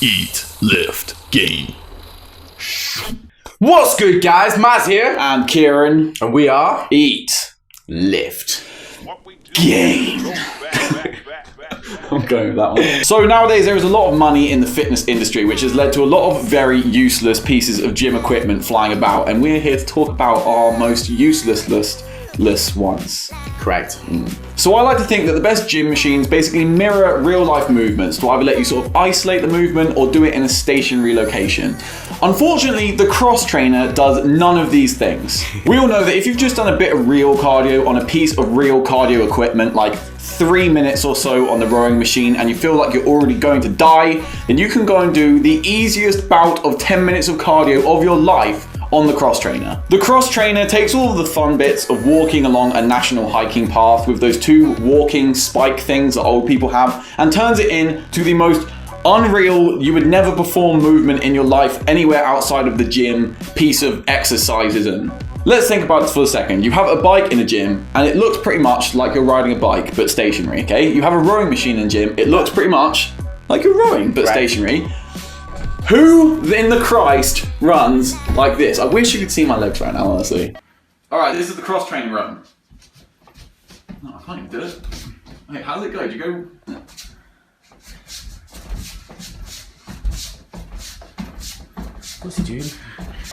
Eat, lift, gain. What's good, guys? Maz here. And Kieran. And we are Eat, Lift, Gain. I'm going with that one. So nowadays there is a lot of money in the fitness industry, which has led to a lot of very useless pieces of gym equipment flying about. And we're here to talk about our most useless ones. correct. So I like to think that the best gym machines basically mirror real life movements to either let you sort of isolate the movement or do it in a stationary location. Unfortunately, the cross trainer does none of these things. We all know that if you've just done a bit of real cardio on a piece of real cardio equipment, like 3 minutes or so on the rowing machine, and you feel like you're already going to die, then you can go and do the easiest bout of 10 minutes of cardio of your life on the cross trainer. The cross trainer takes all of the fun bits of walking along a national hiking path with those two walking spike things that old people have and turns it into the most unreal, you would never perform movement in your life anywhere outside of the gym piece of exercisism. Let's think about this for a second. You have a bike in a gym and it looks pretty much like you're riding a bike but stationary, okay? You have a rowing machine in a gym, it looks pretty much like you're rowing but stationary. Who in the Christ runs like this? I wish you could see my legs right now, honestly. Alright, this is the cross training run. No, I can't even do it. Wait, how does it go? Do you go... What's he doing?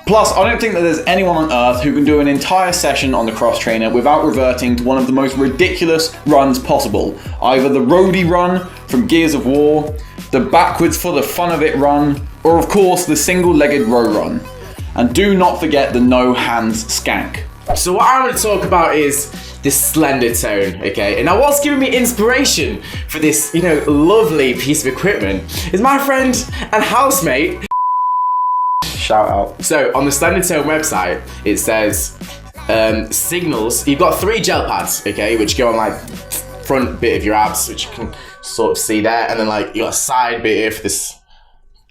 Plus, I don't think that there's anyone on earth who can do an entire session on the cross trainer without reverting to one of the most ridiculous runs possible. Either the roadie run from Gears of War, the backwards for the fun of it run, or of course the single-legged row run. And do not forget the no hands skank. So what I'm going to talk about is this slender tone, okay? And now what's giving me inspiration for this, lovely piece of equipment is my friend and housemate. Shout out. So on the Slender Tone website, it says signals. You've got 3 gel pads, okay, which go on like front bit of your abs, which you can sort of see there, and then like you got a side bit here for this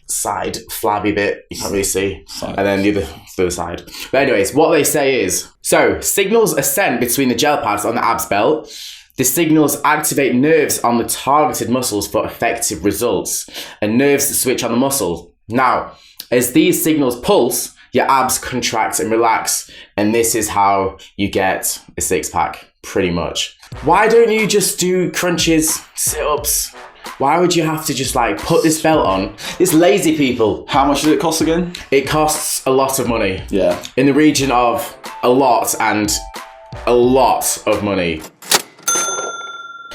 side flabby bit you can't really see, and then the other side. But anyways, what they say is, so signals are sent between the gel pads on the abs belt. The signals activate nerves on the targeted muscles for effective results, and nerves switch on the muscle. Now, as these signals pulse, your abs contract and relax, and this is how you get a 6-pack, pretty much. Why don't you just do crunches, sit-ups? Why would you have to just like put this belt on? It's lazy people. How much does it cost again? It costs a lot of money. Yeah. In the region of a lot and a lot of money.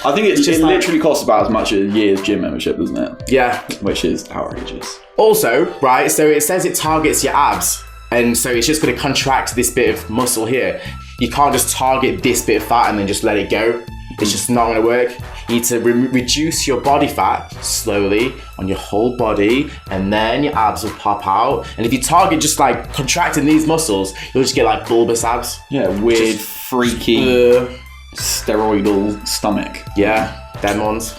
I think it literally costs about as much as a year's gym membership, doesn't it? Yeah. Which is outrageous. Also, right, so it says it targets your abs, and so it's just going to contract this bit of muscle here. You can't just target this bit of fat and then just let it go. It's just not going to work. You need to reduce your body fat slowly on your whole body, and then your abs will pop out. And if you target just like contracting these muscles, you'll just get like bulbous abs. Yeah, weird, freaky, steroidal stomach. Yeah, them ones.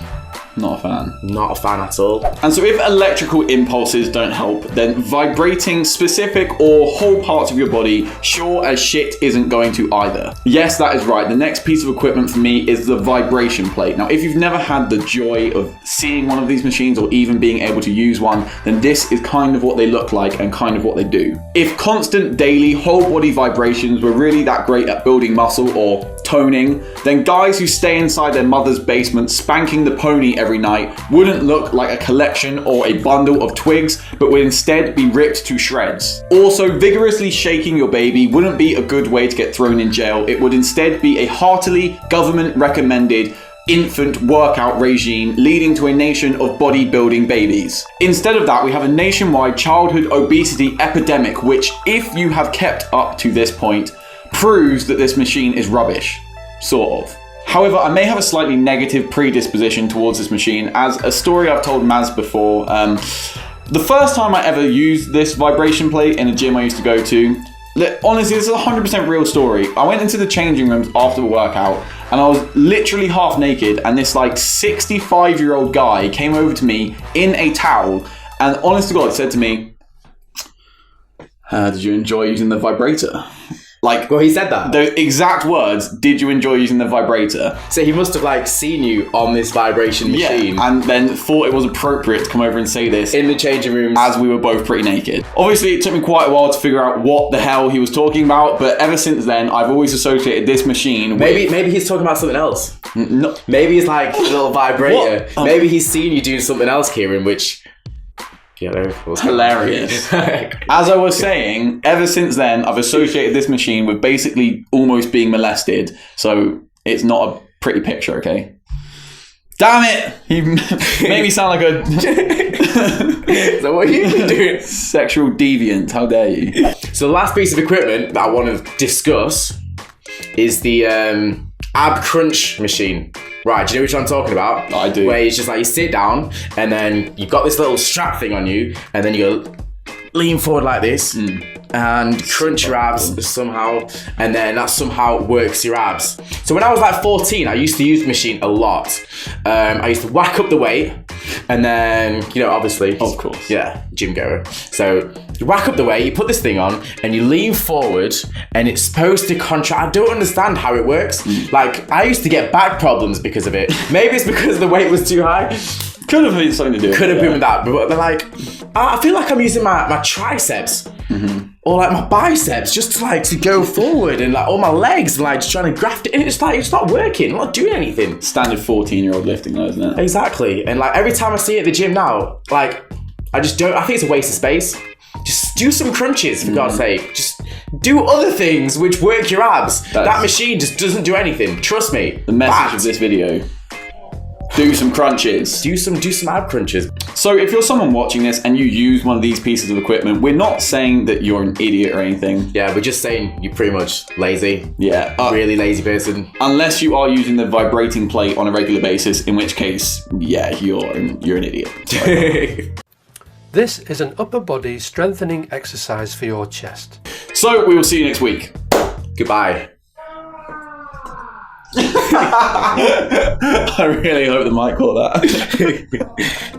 Not a fan. Not a fan at all. And so if electrical impulses don't help, then vibrating specific or whole parts of your body sure as shit isn't going to either. Yes, that is right. The next piece of equipment for me is the vibration plate. Now, if you've never had the joy of seeing one of these machines or even being able to use one, then this is kind of what they look like and kind of what they do. If constant daily whole body vibrations were really that great at building muscle or toning, then guys who stay inside their mother's basement spanking the pony every night wouldn't look like a collection or a bundle of twigs, but would instead be ripped to shreds. Also, vigorously shaking your baby wouldn't be a good way to get thrown in jail. It would instead be a heartily government-recommended infant workout regime leading to a nation of bodybuilding babies. Instead of that, we have a nationwide childhood obesity epidemic, which, if you have kept up to this point, proves that this machine is rubbish. Sort of. However, I may have a slightly negative predisposition towards this machine, as a story I've told Maz before. The first time I ever used this vibration plate in a gym I used to go to, honestly, this is a 100% real story. I went into the changing rooms after the workout, and I was literally half naked, and this like 65-year-old guy came over to me in a towel, and honest to God said to me, did you enjoy using the vibrator? Like, Well, he said that. the exact words, did you enjoy using the vibrator? So he must have like seen you on this vibration machine And then thought it was appropriate to come over and say this in the changing rooms. as we were both pretty naked. Obviously, it took me quite a while to figure out what the hell he was talking about, but ever since then, I've always associated this machine with... Maybe he's talking about something else. No, Maybe it's like a little vibrator. What? Maybe he's seen you doing something else, Kieran, which... Yeah, hilarious. As I was saying, ever since then, I've associated this machine with basically almost being molested, so it's not a pretty picture, okay? Damn it! He made me sound like a... So what are you doing? Sexual deviant, how dare you? So the last piece of equipment that I want to discuss is the ab crunch machine. Right, do you know which one I'm talking about? I do. Where it's just like you sit down and then you've got this little strap thing on you and then you go lean forward like this and crunch your abs somehow, and then that somehow works your abs. So when I was like 14, I used to use the machine a lot. I used to whack up the weight and then, you know, obviously, Of course. yeah, gym goer. So you whack up the weight, you put this thing on and you lean forward and it's supposed to contract. I don't understand how it works. Like, I used to get back problems because of it. Maybe it's because the weight was too high. Could have been something to do with Could have it, been with that, but they're like, I feel like I'm using my triceps or like my biceps just to go forward, and like all my legs and like just trying to graft it in. It's like, it's not working, I'm not doing anything. Standard 14-year-old lifting though, isn't it? Exactly. And like every time I see it at the gym now, like I think it's a waste of space. Just do some crunches, for God's sake. Just do other things which work your abs. That machine just doesn't do anything. Trust me. The message of this video. Do some crunches. Do some ab crunches. So if you're someone watching this and you use one of these pieces of equipment, we're not saying that you're an idiot or anything. Yeah, we're just saying you're pretty much lazy. Yeah. Really lazy person. Unless you are using the vibrating plate on a regular basis, in which case, yeah, you're an idiot. This is an upper body strengthening exercise for your chest. So we will see you next week. Goodbye. I really hope the mic caught that.